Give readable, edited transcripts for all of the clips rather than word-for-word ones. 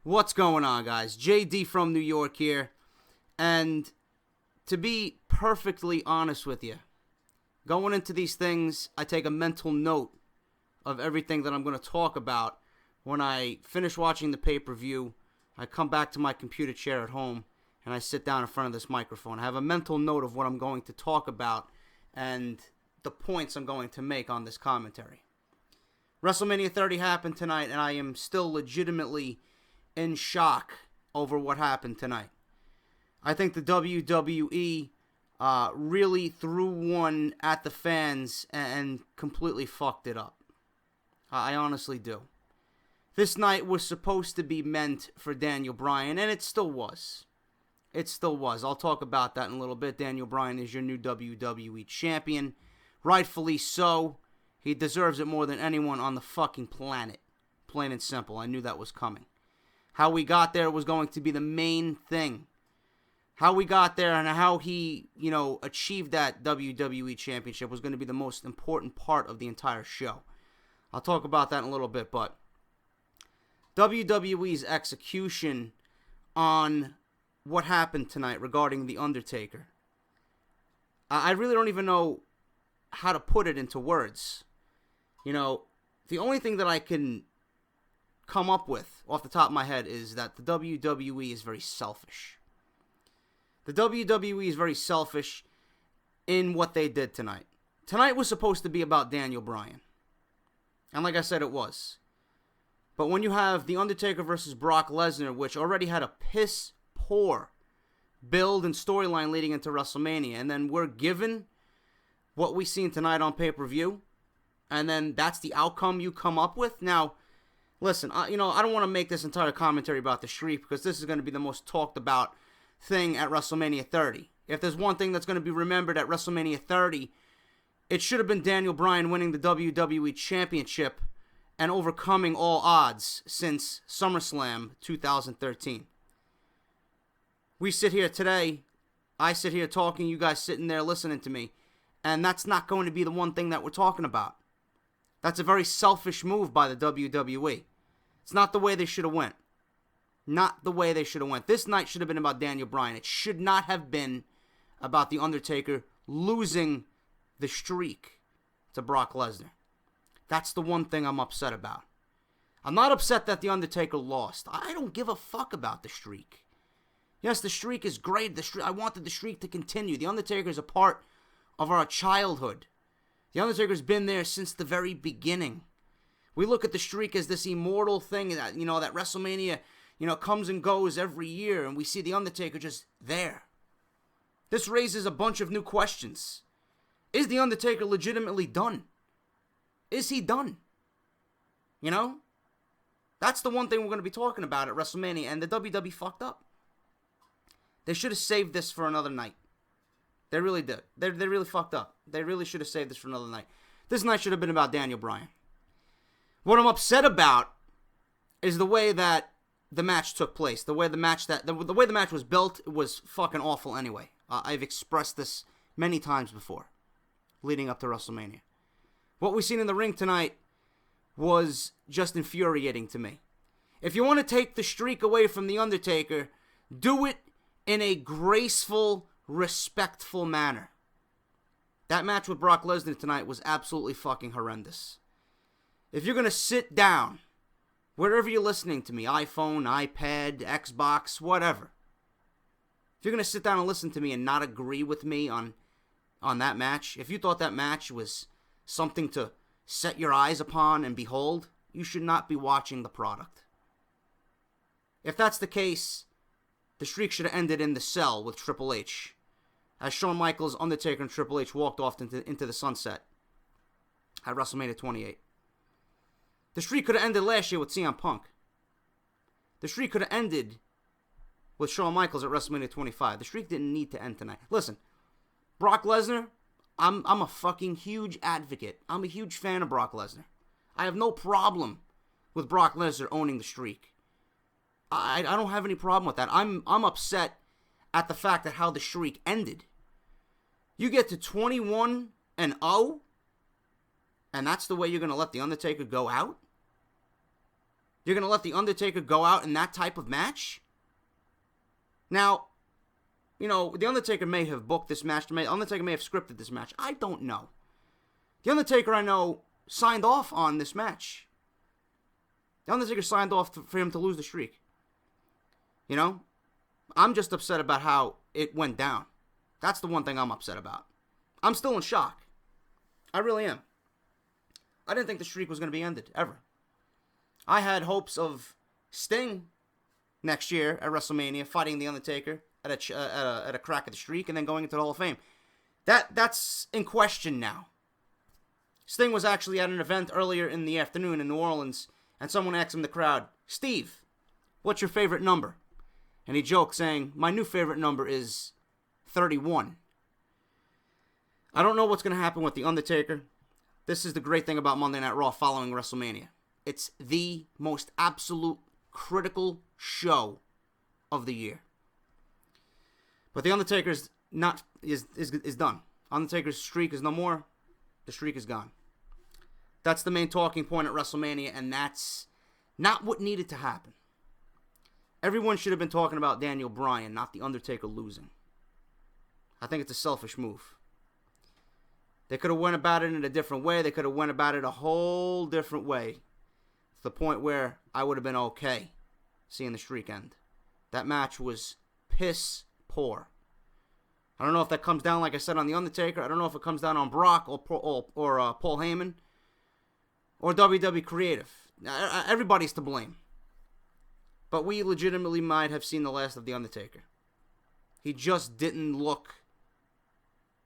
What's going on, guys? JD from New York here. And to be perfectly honest with you, going into these things, I take a mental note of everything that I'm going to talk about. When I finish watching the pay-per-view, I come back to my computer chair at home and I sit down in front of this microphone. I have a mental note of what I'm going to talk about and the points I'm going to make on this commentary. WrestleMania 30 happened tonight, and I am still legitimately in shock over what happened tonight. I think the WWE really threw one at the fans and completely fucked it up. I honestly do. This night was supposed to be meant for Daniel Bryan, and it still was. It still was. I'll talk about that in a little bit. Daniel Bryan is your new WWE champion. Rightfully so. He deserves it more than anyone on the fucking planet. Plain and simple. I knew that was coming. How we got there was going to be the main thing. How we got there and how he, achieved that WWE Championship was going to be the most important part of the entire show. I'll talk about that in a little bit, but WWE's execution on what happened tonight regarding The Undertaker. I really don't even know how to put it into words. The only thing that I can come up with off the top of my head is that the WWE is very selfish. The WWE is very selfish in what they did tonight. Tonight was supposed to be about Daniel Bryan. And like I said, it was. But when you have The Undertaker versus Brock Lesnar, which already had a piss-poor build and storyline leading into WrestleMania, and then we're given what we seen tonight on pay-per-view, and then that's the outcome you come up with. Now, listen, I don't want to make this entire commentary about the Streak because this is going to be the most talked about thing at WrestleMania 30. If there's one thing that's going to be remembered at WrestleMania 30, it should have been Daniel Bryan winning the WWE Championship and overcoming all odds since SummerSlam 2013. We sit here today, I sit here talking, you guys sitting there listening to me, and that's not going to be the one thing that we're talking about. That's a very selfish move by the WWE. It's not the way they should have went. Not the way they should have went. This night should have been about Daniel Bryan. It should not have been about The Undertaker losing the streak to Brock Lesnar. That's the one thing I'm upset about. I'm not upset that The Undertaker lost. I don't give a fuck about the streak. Yes, the streak is great. I wanted the streak to continue. The Undertaker is a part of our childhood. The Undertaker's been there since the very beginning. We look at the streak as this immortal thing that, that WrestleMania, comes and goes every year, and we see The Undertaker just there. This raises a bunch of new questions. Is The Undertaker legitimately done? Is he done? That's the one thing we're going to be talking about at WrestleMania, and the WWE fucked up. They should have saved this for another night. They really did. They really fucked up. They really should have saved this for another night. This night should have been about Daniel Bryan. What I'm upset about is the way that the match took place. The way the match was built was fucking awful anyway. I've expressed this many times before, leading up to WrestleMania. What we've seen in the ring tonight was just infuriating to me. If you want to take the streak away from The Undertaker, do it in a graceful, respectful manner. That match with Brock Lesnar tonight was absolutely fucking horrendous. If you're going to sit down, wherever you're listening to me, iPhone, iPad, Xbox, whatever. If you're going to sit down and listen to me and not agree with me on that match, if you thought that match was something to set your eyes upon and behold, you should not be watching the product. If that's the case, the streak should have ended in the cell with Triple H, as Shawn Michaels, Undertaker, and Triple H walked off into the sunset at WrestleMania 28. The streak could have ended last year with CM Punk. The streak could have ended with Shawn Michaels at WrestleMania 25. The streak didn't need to end tonight. Listen, Brock Lesnar, I'm a fucking huge advocate. I'm a huge fan of Brock Lesnar. I have no problem with Brock Lesnar owning the streak. I don't have any problem with that. I'm upset at the fact that how the streak ended. You get to 21-0, and that's the way you're going to let The Undertaker go out? You're going to let The Undertaker go out in that type of match? Now, you know, The Undertaker may have booked this match. The Undertaker may have scripted this match. I don't know. The Undertaker, I know, signed off on this match. The Undertaker signed off for him to lose the streak. You know? I'm just upset about how it went down. That's the one thing I'm upset about. I'm still in shock. I really am. I didn't think the streak was going to be ended, ever. I had hopes of Sting next year at WrestleMania fighting The Undertaker at a crack of the streak and then going into the Hall of Fame. That's in question now. Sting was actually at an event earlier in the afternoon in New Orleans, and someone asked him in the crowd, "Steve, what's your favorite number?" And he joked saying, "My new favorite number is 31. I don't know what's going to happen with The Undertaker. This is the great thing about Monday Night Raw following WrestleMania. It's the most absolute critical show of the year. But The Undertaker's is done. Undertaker's streak is no more. The streak is gone. That's the main talking point at WrestleMania, and that's not what needed to happen. Everyone should have been talking about Daniel Bryan, not The Undertaker losing. I think it's a selfish move. They could have went about it in a different way. They could have went about it a whole different way. To the point where I would have been okay seeing the streak end. That match was piss poor. I don't know if that comes down, like I said, on The Undertaker. I don't know if it comes down on Brock or Paul Heyman or WWE Creative. Everybody's to blame. But we legitimately might have seen the last of The Undertaker. He just didn't look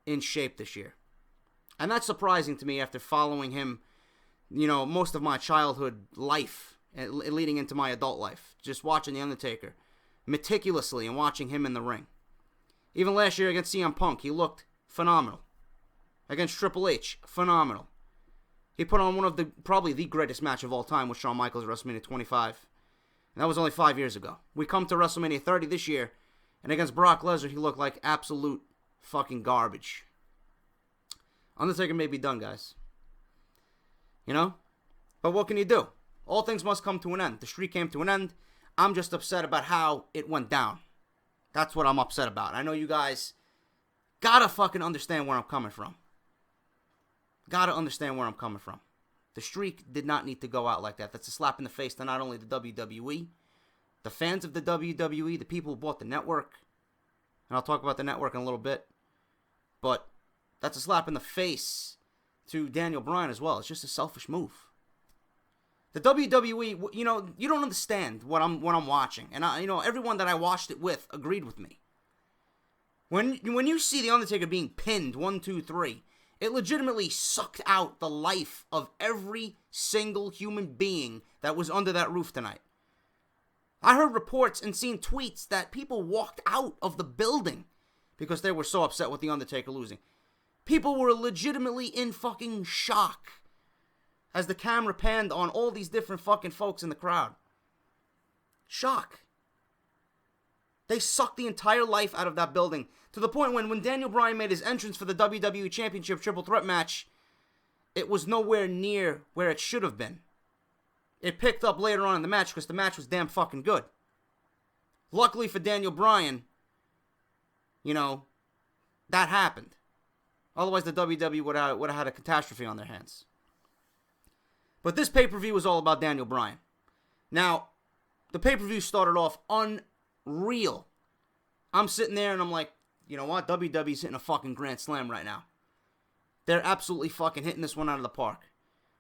in shape this year. And that's surprising to me after following him, you know, most of my childhood life, leading into my adult life. Just watching The Undertaker meticulously and watching him in the ring. Even last year against CM Punk, he looked phenomenal. Against Triple H, phenomenal. He put on one of probably the greatest match of all time with Shawn Michaels at WrestleMania 25. And that was only 5 years ago. We come to WrestleMania 30 this year, and against Brock Lesnar, he looked like absolute fucking garbage. Undertaker may be done, guys. You know? But what can you do? All things must come to an end. The streak came to an end. I'm just upset about how it went down. That's what I'm upset about. I know you guys gotta fucking understand where I'm coming from. Gotta understand where I'm coming from. The streak did not need to go out like that. That's a slap in the face to not only the WWE, the fans of the WWE, the people who bought the network. And I'll talk about the network in a little bit. But that's a slap in the face to Daniel Bryan as well. It's just a selfish move. The WWE, you know, you don't understand what I'm watching. And everyone that I watched it with agreed with me. When you see The Undertaker being pinned 1, 2, 3, it legitimately sucked out the life of every single human being that was under that roof tonight. I heard reports and seen tweets that people walked out of the building because they were so upset with The Undertaker losing. People were legitimately in fucking shock as the camera panned on all these different fucking folks in the crowd. Shock. They sucked the entire life out of that building to the point when Daniel Bryan made his entrance for the WWE Championship Triple Threat match, it was nowhere near where it should have been. It picked up later on in the match because the match was damn fucking good. Luckily for Daniel Bryan, you know, that happened. Otherwise, the WWE would have had a catastrophe on their hands. But this pay-per-view was all about Daniel Bryan. Now, the pay-per-view started off unreal. I'm sitting there and I'm like, you know what? WWE's hitting a fucking grand slam right now. They're absolutely fucking hitting this one out of the park.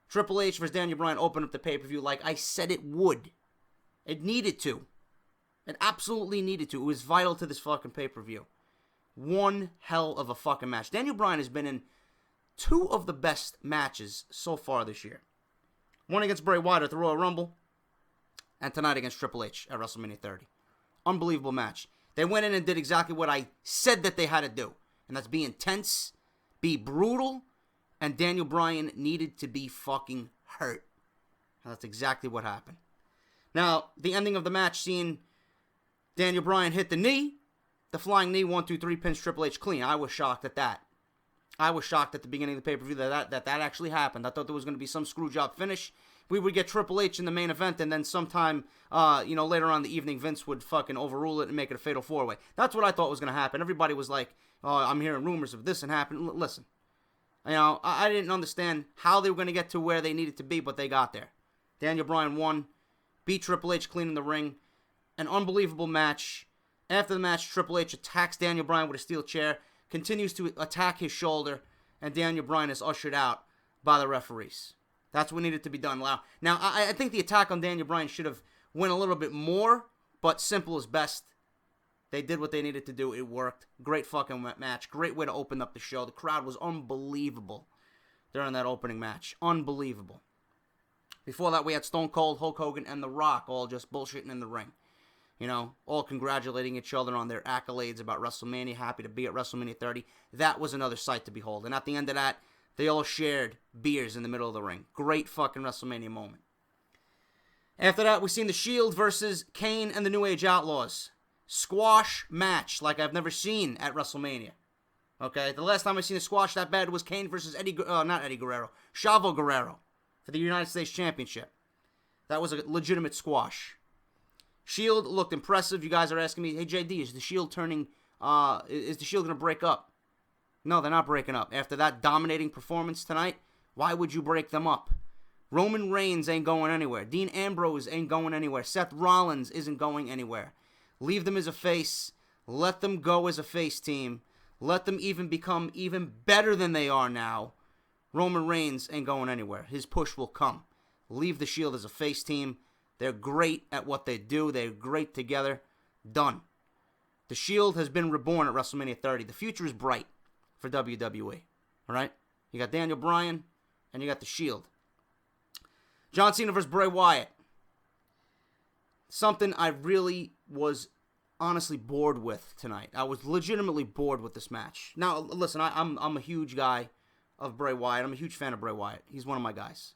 Triple H vs. Daniel Bryan opened up the pay-per-view like I said it would. It needed to. It absolutely needed to. It was vital to this fucking pay-per-view. One hell of a fucking match. Daniel Bryan has been in 2 of the best matches so far this year. One against Bray Wyatt at the Royal Rumble, and tonight against Triple H at WrestleMania 30. Unbelievable match. They went in and did exactly what I said that they had to do, and that's be intense, be brutal, and Daniel Bryan needed to be fucking hurt. And that's exactly what happened. Now, the ending of the match, seeing Daniel Bryan hit the knee, the flying knee, 1, 2, 3, pins Triple H clean. I was shocked at that. I was shocked at the beginning of the pay-per-view that actually happened. I thought there was going to be some screw job finish we would get Triple H in the main event, and then sometime, later on in the evening, Vince would fucking overrule it and make it a fatal 4-way. That's what I thought was going to happen. Everybody was like, oh, I'm hearing rumors of this and happening. Listen, I didn't understand how they were going to get to where they needed to be, but they got there. Daniel Bryan won, beat Triple H clean in the ring. An unbelievable match. After the match, Triple H attacks Daniel Bryan with a steel chair, continues to attack his shoulder, and Daniel Bryan is ushered out by the referees. That's what needed to be done. Now, I think the attack on Daniel Bryan should have went a little bit more, but simple is best. They did what they needed to do. It worked. Great fucking match. Great way to open up the show. The crowd was unbelievable during that opening match. Unbelievable. Before that, we had Stone Cold, Hulk Hogan, and The Rock all just bullshitting in the ring. All congratulating each other on their accolades about WrestleMania. Happy to be at WrestleMania 30. That was another sight to behold. And at the end of that, they all shared beers in the middle of the ring. Great fucking WrestleMania moment. After that, we seen The Shield versus Kane and the New Age Outlaws. Squash match like I've never seen at WrestleMania. Okay, the last time I seen a squash that bad was Kane versus Chavo Guerrero for the United States Championship. That was a legitimate squash. Shield looked impressive. You guys are asking me, hey JD, is the Shield going to break up? No, they're not breaking up. After that dominating performance tonight, why would you break them up? Roman Reigns ain't going anywhere. Dean Ambrose ain't going anywhere. Seth Rollins isn't going anywhere. Leave them as a face. Let them go as a face team. Let them even become even better than they are now. Roman Reigns ain't going anywhere. His push will come. Leave the Shield as a face team. They're great at what they do. They're great together. Done. The Shield has been reborn at WrestleMania 30. The future is bright for WWE. All right? You got Daniel Bryan, and you got the Shield. John Cena versus Bray Wyatt. Something I really was honestly bored with tonight. I was legitimately bored with this match. Now, listen, I'm a huge guy of Bray Wyatt. I'm a huge fan of Bray Wyatt. He's one of my guys.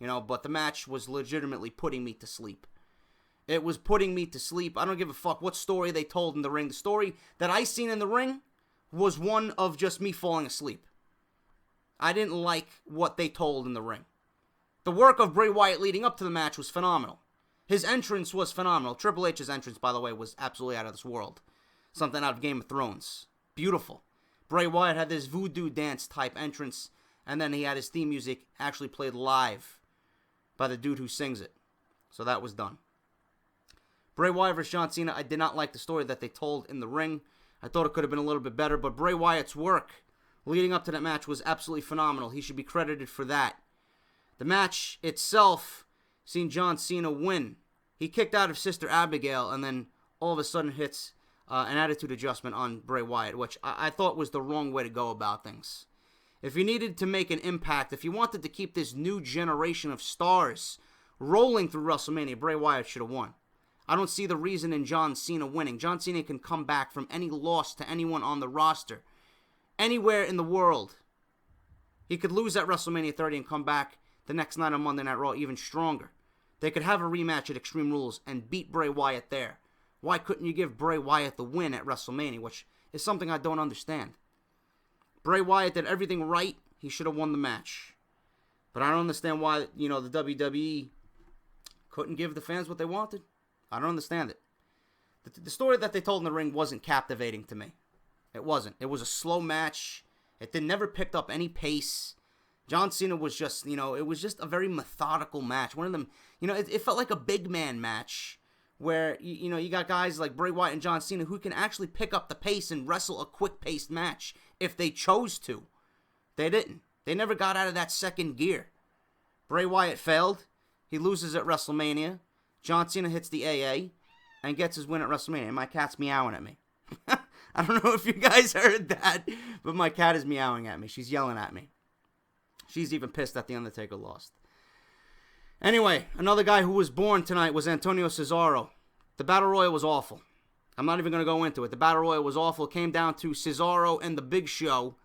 But the match was legitimately putting me to sleep. It was putting me to sleep. I don't give a fuck what story they told in the ring. The story that I seen in the ring was one of just me falling asleep. I didn't like what they told in the ring. The work of Bray Wyatt leading up to the match was phenomenal. His entrance was phenomenal. Triple H's entrance, by the way, was absolutely out of this world. Something out of Game of Thrones. Beautiful. Bray Wyatt had this voodoo dance type entrance, and then he had his theme music actually played live by the dude who sings it. So that was done. Bray Wyatt versus John Cena, I did not like the story that they told in the ring. I thought it could have been a little bit better, but Bray Wyatt's work leading up to that match was absolutely phenomenal. He should be credited for that. The match itself seen John Cena win. He kicked out of Sister Abigail and then all of a sudden hits an attitude adjustment on Bray Wyatt, which I thought was the wrong way to go about things. If you needed to make an impact, if you wanted to keep this new generation of stars rolling through WrestleMania, Bray Wyatt should have won. I don't see the reason in John Cena winning. John Cena can come back from any loss to anyone on the roster. Anywhere in the world. He could lose at WrestleMania 30 and come back the next night on Monday Night Raw even stronger. They could have a rematch at Extreme Rules and beat Bray Wyatt there. Why couldn't you give Bray Wyatt the win at WrestleMania, which is something I don't understand. Bray Wyatt did everything right. He should have won the match. But I don't understand why, the WWE couldn't give the fans what they wanted. I don't understand it. The story that they told in the ring wasn't captivating to me. It wasn't. It was a slow match. It never picked up any pace. John Cena was just, it was just a very methodical match. One of them, it felt like a big man match where, you got guys like Bray Wyatt and John Cena who can actually pick up the pace and wrestle a quick-paced match if they chose to. They didn't. They never got out of that second gear. Bray Wyatt failed. He loses at WrestleMania. John Cena hits the AA and gets his win at WrestleMania. And my cat's meowing at me. I don't know if you guys heard that, but my cat is meowing at me. She's yelling at me. She's even pissed that the Undertaker lost. Anyway, another guy who was born tonight was Antonio Cesaro. The Battle Royal was awful. I'm not even going to go into it. The Battle Royal was awful. It came down to Cesaro and the Big Show.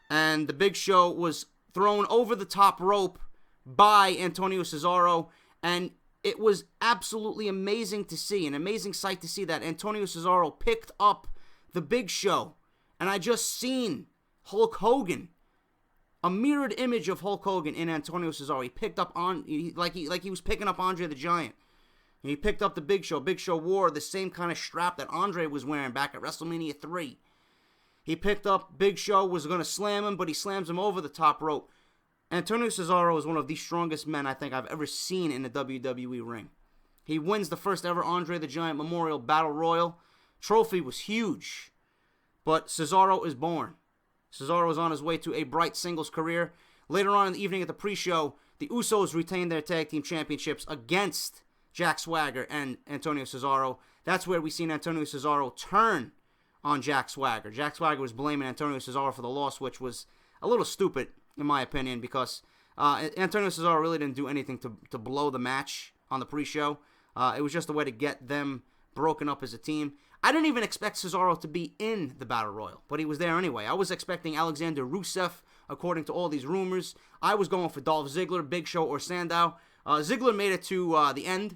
And the Big Show was thrown over the top rope by Antonio Cesaro. And it was absolutely amazing to see, an amazing sight to see that Antonio Cesaro picked up the Big Show. And I just seen Hulk Hogan a mirrored image of Hulk Hogan in Antonio Cesaro. He picked up like he was picking up Andre the Giant. And he picked up the Big Show. Big Show wore the same kind of strap that Andre was wearing back at WrestleMania 3. He picked up Big Show, was going to slam him, but he slams him over the top rope. Antonio Cesaro is one of the strongest men I think I've ever seen in the WWE ring. He wins the first ever Andre the Giant Memorial Battle Royal. Trophy was huge. But Cesaro is born. Cesaro is on his way to a bright singles career. Later on in the evening at the pre-show, the Usos retained their tag team championships against Jack Swagger and Antonio Cesaro. That's where we seen Antonio Cesaro turn on Jack Swagger. Jack Swagger was blaming Antonio Cesaro for the loss, which was a little stupid, in my opinion, because Antonio Cesaro really didn't do anything to blow the match on the pre-show. It was just a way to get them broken up as a team. I didn't even expect Cesaro to be in the Battle Royal, but he was there anyway. I was expecting Alexander Rusev, according to all these rumors. I was going for Dolph Ziggler, Big Show, or Sandow. Ziggler made it to the end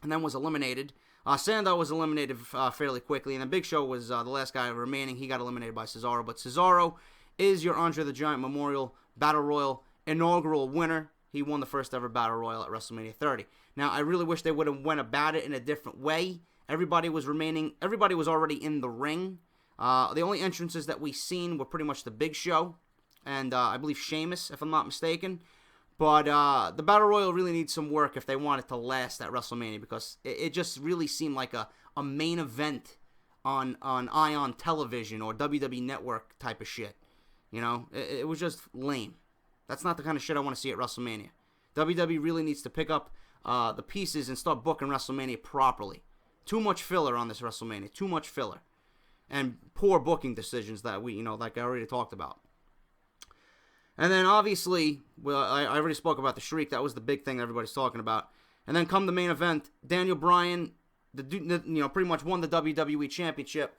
and then was eliminated. Sandow was eliminated fairly quickly, and then Big Show was the last guy remaining. He got eliminated by Cesaro, but Cesaro is your Andre the Giant Memorial Battle Royal inaugural winner. He won the first ever Battle Royal at WrestleMania 30. Now, I really wish they would have went about it in a different way. Everybody was already in the ring. The only entrances that we seen were pretty much the Big Show and I believe Sheamus, if I'm not mistaken. But the Battle Royal really needs some work if they want it to last at WrestleMania, because it just really seemed like a main event on Ion Television or WWE Network type of shit. You know, it was just lame. That's not the kind of shit I want to see at WrestleMania. WWE really needs to pick up the pieces and start booking WrestleMania properly. Too much filler on this WrestleMania. Too much filler. And poor booking decisions that like I already talked about. And then obviously, well, I already spoke about the Shriek. That was the big thing that everybody's talking about. And then come the main event, Daniel Bryan, pretty much won the WWE Championship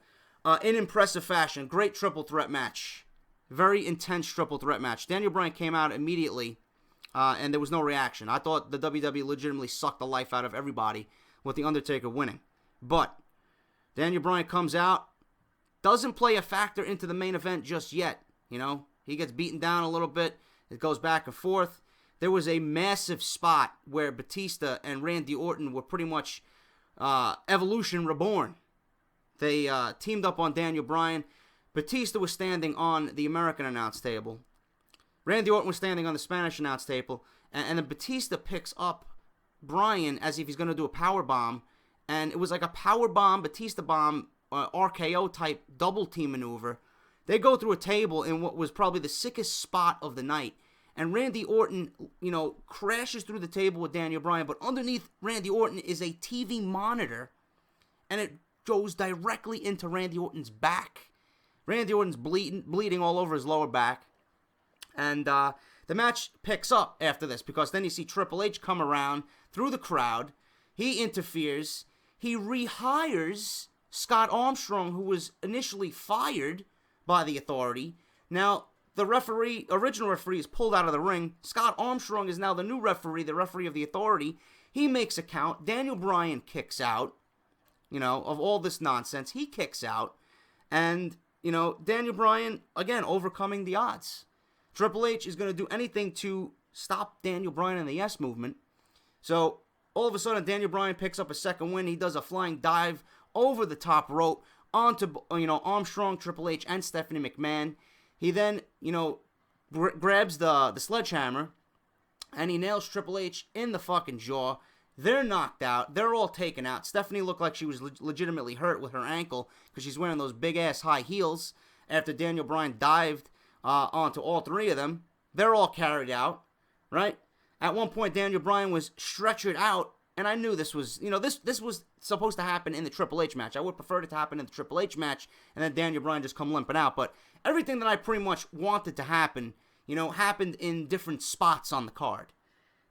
in impressive fashion. Great triple threat match. Very intense triple threat match. Daniel Bryan came out immediately, and there was no reaction. I thought the WWE legitimately sucked the life out of everybody with The Undertaker winning. But Daniel Bryan comes out, doesn't play a factor into the main event just yet. He gets beaten down a little bit. It goes back and forth. There was a massive spot where Batista and Randy Orton were pretty much Evolution Reborn. They teamed up on Daniel Bryan. Batista was standing on the American announce table. Randy Orton was standing on the Spanish announce table. And then Batista picks up Bryan as if he's going to do a power bomb. And it was like a power bomb, Batista bomb, RKO type double team maneuver. They go through a table in what was probably the sickest spot of the night. And Randy Orton, crashes through the table with Daniel Bryan. But underneath Randy Orton is a TV monitor. And it goes directly into Randy Orton's back. Randy Orton's bleeding all over his lower back. And the match picks up after this, because then you see Triple H come around through the crowd. He interferes. He rehires Scott Armstrong, who was initially fired by the Authority. Now, the original referee is pulled out of the ring. Scott Armstrong is now the new referee, the referee of the Authority. He makes a count. Daniel Bryan kicks out, of all this nonsense. He kicks out. And, Daniel Bryan, again, overcoming the odds. Triple H is going to do anything to stop Daniel Bryan and the Yes Movement. So, all of a sudden, Daniel Bryan picks up a second win. He does a flying dive over the top rope onto, Armstrong, Triple H, and Stephanie McMahon. He then, grabs the sledgehammer, and he nails Triple H in the fucking jaw. They're knocked out. They're all taken out. Stephanie looked like she was legitimately hurt with her ankle because she's wearing those big-ass high heels after Daniel Bryan dived onto all three of them. They're all carried out, right? At one point, Daniel Bryan was stretchered out, and I knew this was, this was supposed to happen in the Triple H match. I would prefer it to happen in the Triple H match, and then Daniel Bryan just come limping out. But everything that I pretty much wanted to happen, happened in different spots on the card.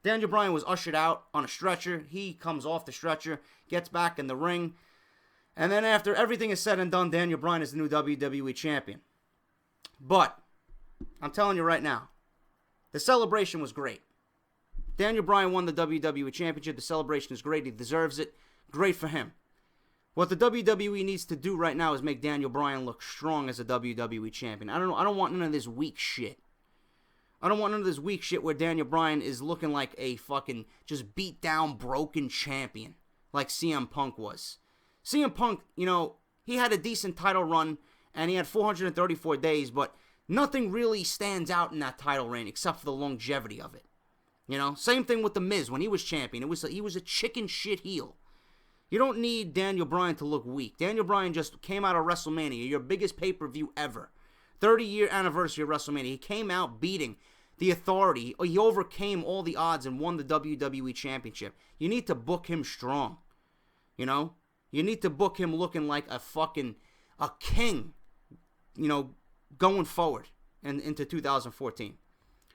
Daniel Bryan was ushered out on a stretcher. He comes off the stretcher, gets back in the ring, and then after everything is said and done, Daniel Bryan is the new WWE Champion. But, I'm telling you right now, the celebration was great. Daniel Bryan won the WWE Championship. The celebration is great. He deserves it. Great for him. What the WWE needs to do right now is make Daniel Bryan look strong as a WWE Champion. I don't want none of this weak shit. I don't want none of this weak shit where Daniel Bryan is looking like a fucking just beat down, broken champion like CM Punk was. CM Punk, you know, he had a decent title run and he had 434 days, but nothing really stands out in that title reign except for the longevity of it. You know, same thing with The Miz when he was champion. He was a chicken shit heel. You don't need Daniel Bryan to look weak. Daniel Bryan just came out of WrestleMania, your biggest pay-per-view ever. 30-year anniversary of WrestleMania. He came out beating the Authority. He overcame all the odds and won the WWE Championship. You need to book him strong. You know? You need to book him looking like a king, you know, going forward and into 2014.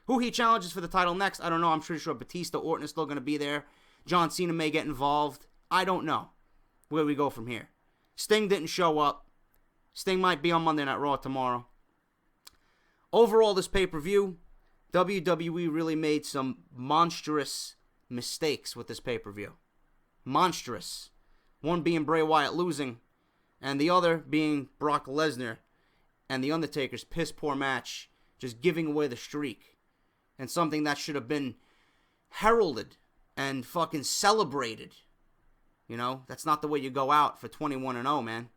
Who he challenges for the title next, I don't know. I'm pretty sure Batista, Orton is still going to be there. John Cena may get involved. I don't know where we go from here. Sting didn't show up. Sting might be on Monday Night Raw tomorrow. Overall, this pay-per-view, WWE really made some monstrous mistakes with this pay-per-view. Monstrous. One being Bray Wyatt losing, and the other being Brock Lesnar and The Undertaker's piss-poor match, just giving away the streak. And something that should have been heralded and fucking celebrated. You know, that's not the way you go out for 21-0, man.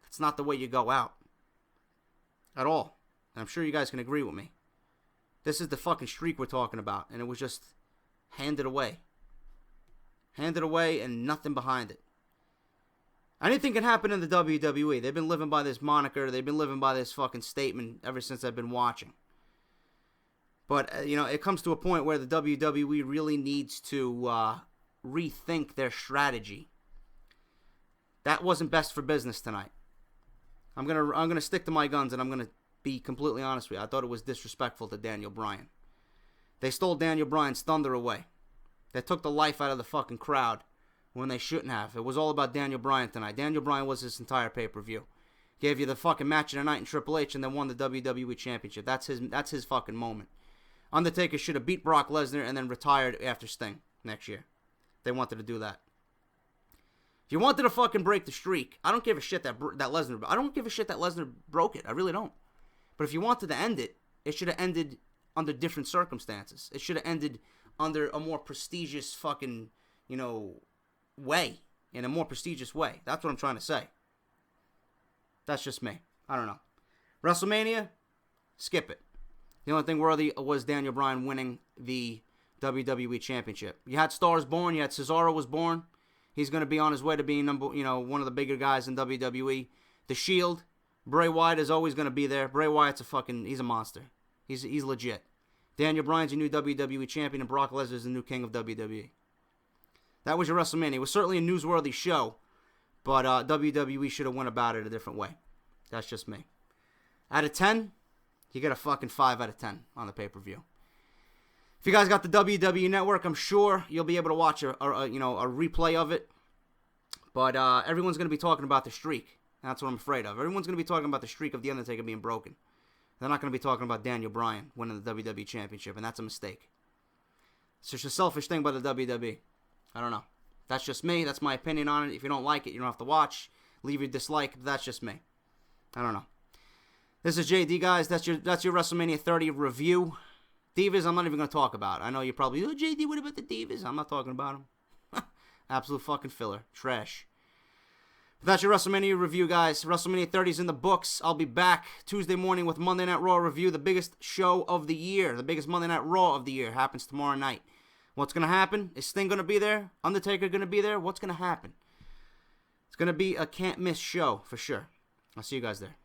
That's not the way you go out. At all. And I'm sure you guys can agree with me. This is the fucking streak we're talking about, and it was just handed away. Handed away and nothing behind it. Anything can happen in the WWE. They've been living by this moniker. They've been living by this fucking statement ever since I've been watching. But, you know, it comes to a point where the WWE really needs to rethink their strategy. That wasn't best for business tonight. I'm gonna stick to my guns, and I'm gonna be completely honest with you. I thought it was disrespectful to Daniel Bryan. They stole Daniel Bryan's thunder away. They took the life out of the fucking crowd when they shouldn't have. It was all about Daniel Bryan tonight. Daniel Bryan was this entire pay-per-view. Gave you the fucking match of the night in Triple H and then won the WWE Championship. That's his fucking moment. Undertaker should have beat Brock Lesnar and then retired after Sting next year. They wanted to do that. If you wanted to fucking break the streak, I don't give a shit that Lesnar. I don't give a shit that Lesnar broke it. I really don't. But if you wanted to end it, it should have ended under different circumstances. It should have ended under a more prestigious fucking, you know, way. In a more prestigious way. That's what I'm trying to say. That's just me. I don't know. WrestleMania, skip it. The only thing worthy was Daniel Bryan winning the WWE Championship. You had stars born. You had Cesaro was born. He's going to be on his way to being one of the bigger guys in WWE. The Shield, Bray Wyatt is always going to be there. Bray Wyatt's he's a monster. He's legit. Daniel Bryan's your new WWE champion, and Brock Lesnar's the new king of WWE. That was your WrestleMania. It was certainly a newsworthy show, but WWE should have went about it a different way. That's just me. Out of 10, you get a fucking 5 out of 10 on the pay-per-view. If you guys got the WWE Network, I'm sure you'll be able to watch a replay of it. But everyone's going to be talking about the streak. That's what I'm afraid of. Everyone's going to be talking about the streak of The Undertaker being broken. They're not going to be talking about Daniel Bryan winning the WWE Championship, and that's a mistake. It's just a selfish thing by the WWE. I don't know. That's just me. That's my opinion on it. If you don't like it, you don't have to watch. Leave your dislike. That's just me. I don't know. This is JD, guys. That's your WrestleMania 30 review. Divas, I'm not even going to talk about. I know you're probably, JD, what about the Divas? I'm not talking about them. Absolute fucking filler. Trash. But that's your WrestleMania review, guys. WrestleMania 30 is in the books. I'll be back Tuesday morning with Monday Night Raw review, the biggest show of the year. The biggest Monday Night Raw of the year happens tomorrow night. What's going to happen? Is Sting going to be there? Undertaker going to be there? What's going to happen? It's going to be a can't-miss show for sure. I'll see you guys there.